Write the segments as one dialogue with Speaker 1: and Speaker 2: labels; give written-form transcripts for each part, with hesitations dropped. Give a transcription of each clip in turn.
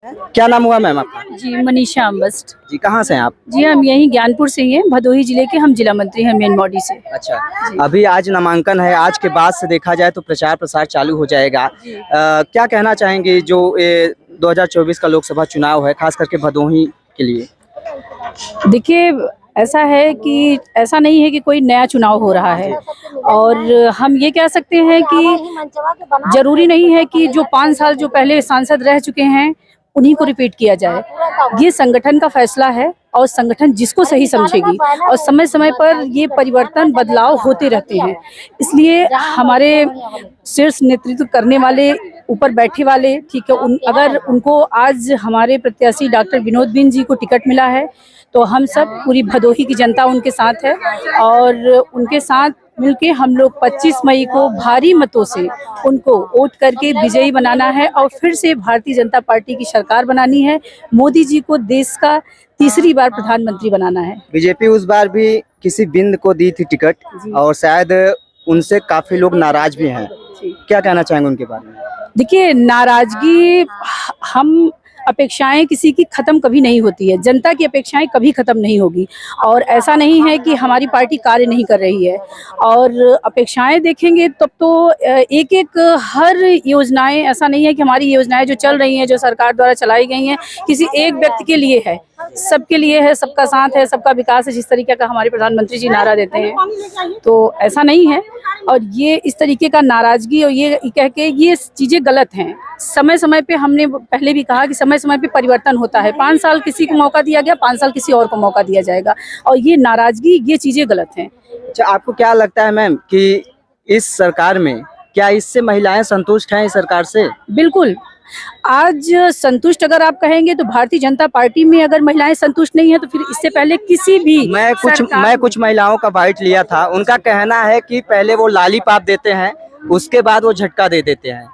Speaker 1: क्या नाम हुआ मैम आपका?
Speaker 2: जी मनीषा अम्बस्ट।
Speaker 1: जी कहाँ से हैं आप?
Speaker 2: जी हम यहीं ज्ञानपुर से ही हैं, भदोही जिले के हम जिला मंत्री हैं मेन बॉडी से।
Speaker 1: अच्छा, अभी आज नामांकन है, आज के बाद से देखा जाए तो प्रचार प्रसार चालू हो जाएगा। क्या कहना चाहेंगे जो 2024 का लोकसभा चुनाव है, खास करके भदोही के लिए?
Speaker 2: देखिए ऐसा है कि ऐसा नहीं है कि कोई नया चुनाव हो रहा है, और हम ये कह सकते हैं कि जरूरी नहीं है कि जो 5 साल जो पहले सांसद रह चुके हैं उन्हीं को रिपीट किया जाए। ये संगठन का फैसला है और संगठन जिसको सही समझेगी, और समय समय पर ये परिवर्तन बदलाव होते रहते हैं। इसलिए हमारे शीर्ष नेतृत्व करने वाले, ऊपर बैठे वाले, ठीक है, अगर उनको आज हमारे प्रत्याशी डॉक्टर विनोद बिंद जी को टिकट मिला है तो हम सब पूरी भदोही की जनता उनके साथ है, और उनके साथ मिलके हम लोग 25 मई को भारी मतों से उनको वोट करके विजयी बनाना है और फिर से भारतीय जनता पार्टी की सरकार बनानी है। मोदी जी को देश का तीसरी बार प्रधानमंत्री बनाना है।
Speaker 1: बीजेपी उस बार भी किसी बिंद को दी थी टिकट और शायद उनसे काफी लोग नाराज भी हैं। क्या कहना चाहेंगे उनके बारे में?
Speaker 2: देखिए नाराजगी, हम अपेक्षाएं किसी की खत्म कभी नहीं होती है, जनता की अपेक्षाएं कभी खत्म नहीं होगी, और ऐसा नहीं है कि हमारी पार्टी कार्य नहीं कर रही है। और अपेक्षाएं देखेंगे तब तो एक एक हर योजनाएं, ऐसा नहीं है कि हमारी योजनाएं जो चल रही हैं, जो सरकार द्वारा चलाई गई हैं, किसी एक व्यक्ति के लिए है, सबके लिए है, सबका साथ है, सबका विकास है, जिस तरीके का हमारे प्रधानमंत्री जी नारा देते हैं। तो ऐसा नहीं है, और ये इस तरीके का नाराजगी और ये कह के ये चीजें गलत हैं। समय समय पे हमने पहले भी कहा कि समय समय पे परिवर्तन होता है, 5 साल किसी को मौका दिया गया, 5 साल किसी और को मौका दिया जाएगा, और ये नाराजगी, ये चीजें गलत हैं।
Speaker 1: अच्छा, आपको क्या लगता है मैम कि इस सरकार में क्या इससे महिलाएं संतुष्ट हैं इस सरकार से?
Speaker 2: बिल्कुल, आज संतुष्ट अगर आप कहेंगे तो भारतीय जनता पार्टी में अगर महिलाएं संतुष्ट नहीं है तो फिर इससे पहले किसी भी
Speaker 1: मैं कुछ महिलाओं का बाइट लिया था, उनका कहना है कि पहले वो लॉलीपॉप देते हैं, उसके बाद वो झटका दे देते हैं।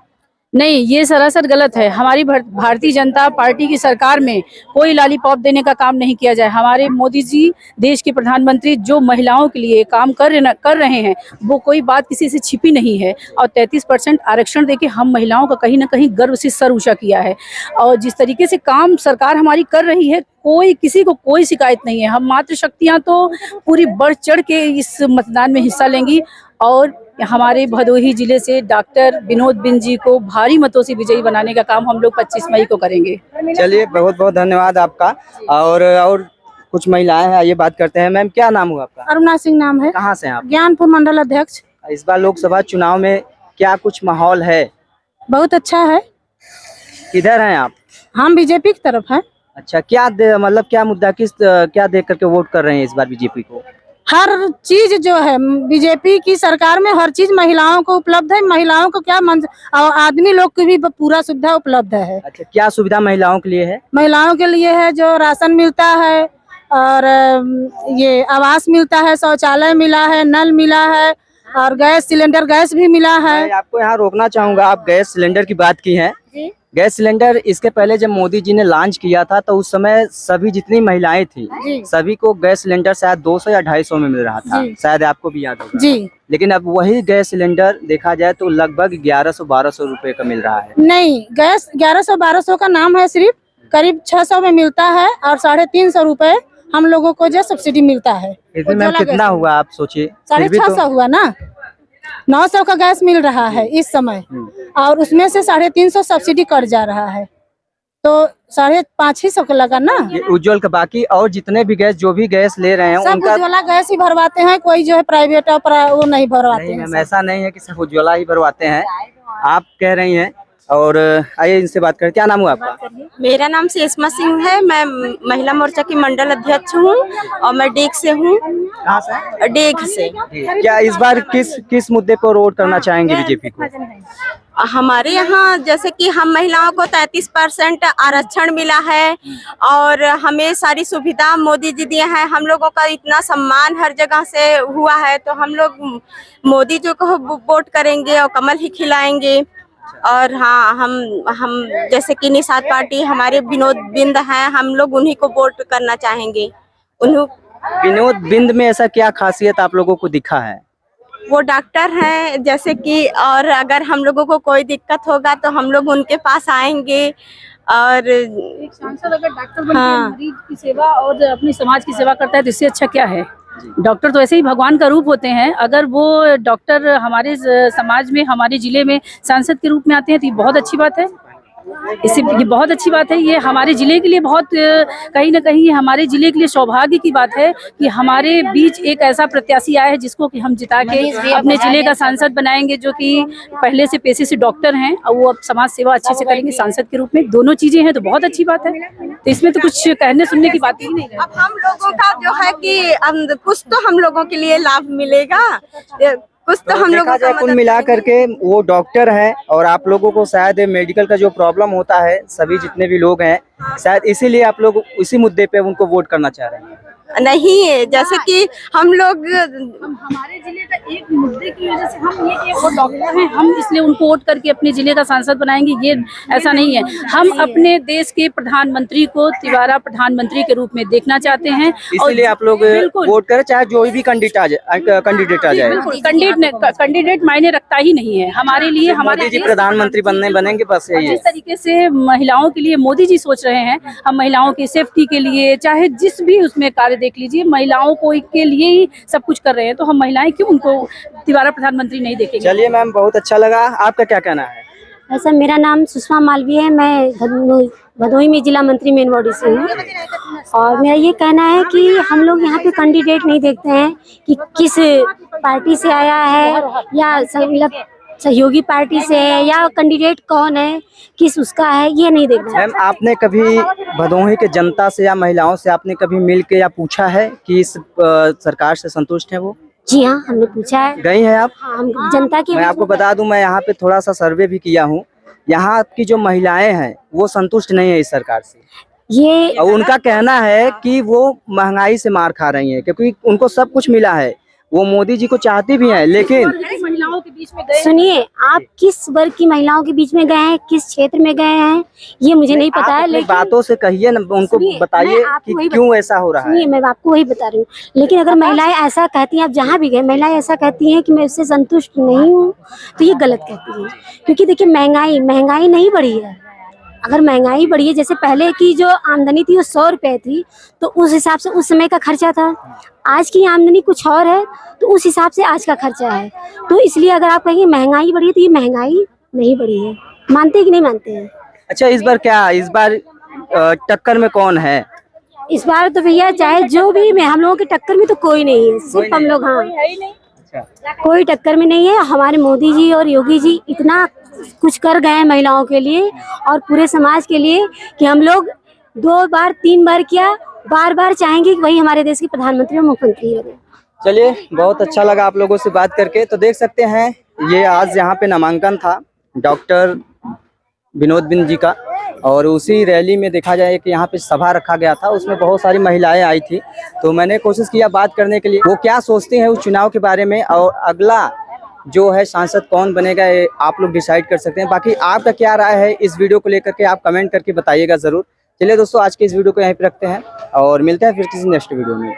Speaker 2: नहीं, ये सरासर गलत है। हमारी भारतीय जनता पार्टी की सरकार में कोई लॉलीपॉप देने का काम नहीं किया जाए। हमारे मोदी जी देश के प्रधानमंत्री जो महिलाओं के लिए काम कर रहे हैं, वो कोई बात किसी से छिपी नहीं है, और 33% आरक्षण देके हम महिलाओं का कहीं ना कहीं गर्व से सर ऊंचा किया है। और जिस तरीके से काम सरकार हमारी कर रही है, किसी को कोई शिकायत नहीं है। हम मातृशक्तियाँ तो पूरी बढ़ चढ़ के इस मतदान में हिस्सा लेंगी, और हमारे भदोही जिले से डॉक्टर विनोद बिंद जी को भारी मतों से विजयी बनाने का काम हम लोग 25 मई को करेंगे।
Speaker 1: चलिए, बहुत बहुत धन्यवाद आपका। और कुछ महिलाएं हैं, ये बात करते हैं। मैम क्या नाम हुआ आपका?
Speaker 3: अरुणा सिंह नाम है।
Speaker 1: कहाँ से हैं आप?
Speaker 3: ज्ञानपुर मंडल अध्यक्ष।
Speaker 1: इस बार लोकसभा चुनाव में क्या कुछ माहौल है?
Speaker 3: बहुत अच्छा है।
Speaker 1: किधर हैं आप?
Speaker 3: हम बीजेपी की तरफ है।
Speaker 1: अच्छा, मतलब क्या मुद्दा, क्या देख करके वोट कर रहे हैं इस बार बीजेपी को?
Speaker 3: हर चीज जो है बीजेपी की सरकार में, हर चीज महिलाओं को उपलब्ध है। महिलाओं को क्या और आदमी लोग को भी पूरा सुविधा उपलब्ध है।
Speaker 1: अच्छा, क्या सुविधा महिलाओं के लिए है?
Speaker 3: महिलाओं के लिए है जो राशन मिलता है, और ये आवास मिलता है, शौचालय मिला है, नल मिला है, और गैस सिलेंडर गैस भी मिला है।
Speaker 1: मैं आपको यहाँ रोकना चाहूंगा, आप गैस सिलेंडर की बात की है। गैस सिलेंडर इसके पहले जब मोदी जी ने लॉन्च किया था तो उस समय सभी जितनी महिलाएं थी सभी को गैस सिलेंडर शायद 200 या 250 में मिल रहा था, शायद आपको भी याद होगा।
Speaker 3: जी।
Speaker 1: लेकिन अब वही गैस सिलेंडर देखा जाए तो लगभग 1100-1200 रुपए का मिल रहा है।
Speaker 3: नहीं, गैस 1100-1200 का नाम है, सिर्फ करीब 600 में मिलता है, और 350 रुपए हम लोगों को जो सब्सिडी मिलता है।
Speaker 1: इसमें कितना हुआ आप सोचिए?
Speaker 3: 650 हुआ ना। 900 का गैस मिल रहा है इस समय, और उसमें से 350 सब्सिडी कट जा रहा है, तो 550 का लगा ना।
Speaker 1: ये उज्ज्वल का, बाकी और जितने भी गैस, जो भी गैस ले रहे हैं
Speaker 3: सब
Speaker 1: उनका
Speaker 3: उज्ज्वला गैस ही भरवाते हैं, कोई जो है प्राइवेट वो नहीं भरवाते हैं।
Speaker 1: ऐसा नहीं है कि सिर्फ उज्ज्वला ही भरवाते हैं, आप कह रही हैं। और आइए इनसे बात करें। क्या नाम हुआ आपका?
Speaker 4: मेरा नाम शेषमा सिंह है। मैं महिला मोर्चा की मंडल अध्यक्ष हूँ, और मैं डेग से हूँ।
Speaker 1: कहाँ से?
Speaker 4: डेग से।
Speaker 1: क्या इस बार किस मुद्दे पर वोट करना चाहेंगे बीजेपी को?
Speaker 4: हमारे यहाँ जैसे कि हम महिलाओं को 33% आरक्षण मिला है, और हमें सारी सुविधा मोदी जी दिए हैं। हम लोगों का इतना सम्मान हर जगह से हुआ है, तो हम लोग मोदी जी को वोट करेंगे और कमल ही खिलाएंगे। और हाँ, हम जैसे कि निषाद पार्टी हमारे विनोद बिंद हैं, हम लोग उन्हीं को वोट करना चाहेंगे।
Speaker 1: विनोद बिंद में ऐसा क्या खासियत आप लोगों को दिखा है?
Speaker 4: वो डॉक्टर हैं जैसे कि, और अगर हम लोगों को कोई दिक्कत होगा तो हम लोग उनके पास आएंगे, और
Speaker 2: एक सांसद अगर डॉक्टर बन के
Speaker 4: हाँ।
Speaker 2: मरीज की सेवा और अपने समाज की सेवा करता है तो इससे अच्छा क्या है। डॉक्टर तो ऐसे ही भगवान का रूप होते हैं, अगर वो डॉक्टर हमारे समाज में, हमारे जिले में सांसद के रूप में आते हैं तो ये बहुत अच्छी बात है। इससे ये बहुत अच्छी बात है, ये हमारे जिले के लिए बहुत कहीं ना कहीं हमारे जिले के लिए सौभाग्य की बात है कि हमारे बीच एक ऐसा प्रत्याशी आया है जिसको कि हम जिता के अपने जिले का सांसद बनाएंगे, जो कि पहले से पेशे से डॉक्टर हैं और वो अब समाज सेवा अच्छे से करेंगे सांसद के रूप में। दोनों चीजें हैं तो बहुत अच्छी बात है, तो इसमें तो कुछ कहने सुनने की बात ही नहीं है।
Speaker 4: अब हम लोगों का जो है कि कुछ तो हम लोगों के लिए लाभ मिलेगा, कुछ तो हम लोगों का
Speaker 1: कुल मिला करके वो डॉक्टर है और आप लोगों को शायद मेडिकल का जो प्रॉब्लम होता है, सभी जितने भी लोग हैं शायद इसीलिए आप लोग इसी मुद्दे पे उनको वोट करना चाह रहे हैं।
Speaker 4: नहीं है, जैसे कि हम लोग
Speaker 2: हमारे जिले का एक मुद्दे की वजह से हम ये कि वो डॉक्टर हैं, हम इसलिए उनको वोट करके अपने जिले का सांसद बनाएंगे, ये ऐसा नहीं है। हम अपने देश के प्रधानमंत्री को तिवारा प्रधानमंत्री के रूप में देखना चाहते हैं,
Speaker 1: इसीलिए आप लोग वोट करें, चाहे जो भी कैंडिडेट आ जाए।
Speaker 2: बिल्कुल, कैंडिडेट मायने रखता ही नहीं है हमारे लिए। हमारे
Speaker 1: मोदी जी प्रधानमंत्री बनेंगे, बस यही है।
Speaker 2: जिस तरीके से महिलाओं के लिए मोदी जी सोच रहे हैं, हम महिलाओं की सेफ्टी के लिए चाहे जिस भी उसमें कार्य देख लीजिए, महिलाओं को के लिए ही सब कुछ कर रहे हैं, तो हम महिलाएं क्यों उनको तिवारा प्रधानमंत्री नहीं देखेंगे।
Speaker 1: चलिए मैम, बहुत अच्छा लगा। आपका क्या कहना है?
Speaker 5: ऐसा मेरा नाम सुषमा मालवीय है, मैं भदोही में जिला मंत्री मेन बॉडी से हूँ। और मेरा ये कहना है कि हम लोग यहाँ पे कैंडिडेट नहीं देखते हैं कि किस पार्टी से आया है या मतलब सहयोगी पार्टी से है या कैंडिडेट कौन है, किस उसका है, ये नहीं देखना।
Speaker 1: मैम, आपने कभी भदोही के जनता से या महिलाओं से आपने कभी मिल के या पूछा है कि इस सरकार से संतुष्ट है वो?
Speaker 5: जी हाँ, हमने पूछा है।
Speaker 1: गई हैं आप?
Speaker 5: हाँ, हम जनता की।
Speaker 1: मैं आपको बता दूं, मैं यहाँ पे थोड़ा सा सर्वे भी किया हूँ। यहाँ की जो महिलाएं हैं वो संतुष्ट नहीं है इस सरकार से।
Speaker 5: ये
Speaker 1: और उनका कहना है कि वो महंगाई से मार खा रही हैं, क्योंकि उनको सब कुछ मिला है, वो मोदी जी को चाहती भी हैं, लेकिन
Speaker 2: महिलाओं के बीच में गए।
Speaker 5: सुनिए, आप किस वर्ग की महिलाओं के बीच में गए हैं, किस क्षेत्र में गए हैं, ये मुझे नहीं पता है, लेकिन
Speaker 1: बातों से कहिए ना, उनको बताइए कि क्यों ऐसा हो रहा है।
Speaker 5: सुनिए, मैं आपको वही बता रही हूँ। लेकिन अगर महिलाएं ऐसा कहती हैं, आप जहाँ भी गए महिलाएं ऐसा कहती हैं कि मैं उससे संतुष्ट नहीं हूँ, तो ये गलत कहती है। क्योंकि देखिए, महंगाई नहीं बढ़ी है। अगर महंगाई बढ़ी है, जैसे पहले की जो आमदनी थी वो 100 रुपए थी, तो उस हिसाब से उस समय का खर्चा था। आज की आमदनी कुछ और है, तो उस हिसाब से आज का खर्चा है। तो इसलिए अगर आप कहेंगे महंगाई बढ़ी है, तो ये महंगाई नहीं बढ़ी है। मानते कि नहीं मानते हैं?
Speaker 1: अच्छा, इस बार टक्कर में कौन है?
Speaker 5: इस बार तो भैया चाहे जो भी, मैं हम लोगों की टक्कर में तो कोई नहीं है, सिर्फ हम लोग। हाँ, कोई टक्कर में नहीं है। हमारे मोदी जी और योगी जी इतना कुछ कर गए हैं महिलाओं के लिए और पूरे समाज के लिए कि हम लोग 2 बार 3 बार किया, बार चाहेंगे कि वही हमारे देश के प्रधानमंत्री और मुख्यमंत्री बने।
Speaker 1: चलिए, बहुत अच्छा लगा आप लोगों से बात करके। तो देख सकते हैं, ये आज यहाँ पे नामांकन था डॉक्टर विनोद बिंद जी का, और उसी रैली में देखा जाए कि यहाँ पे सभा रखा गया था, उसमें बहुत सारी महिलाएं आई थी। तो मैंने कोशिश किया बात करने के लिए, वो क्या सोचती हैं उस चुनाव के बारे में, और अगला जो है सांसद कौन बनेगा ये आप लोग डिसाइड कर सकते हैं। बाकी आपका क्या राय है इस वीडियो को लेकर के, आप कमेंट करके बताइएगा ज़रूर। चलिए दोस्तों, आज के इस वीडियो को यहीं पे रखते हैं और मिलते हैं फिर किसी नेक्स्ट वीडियो में।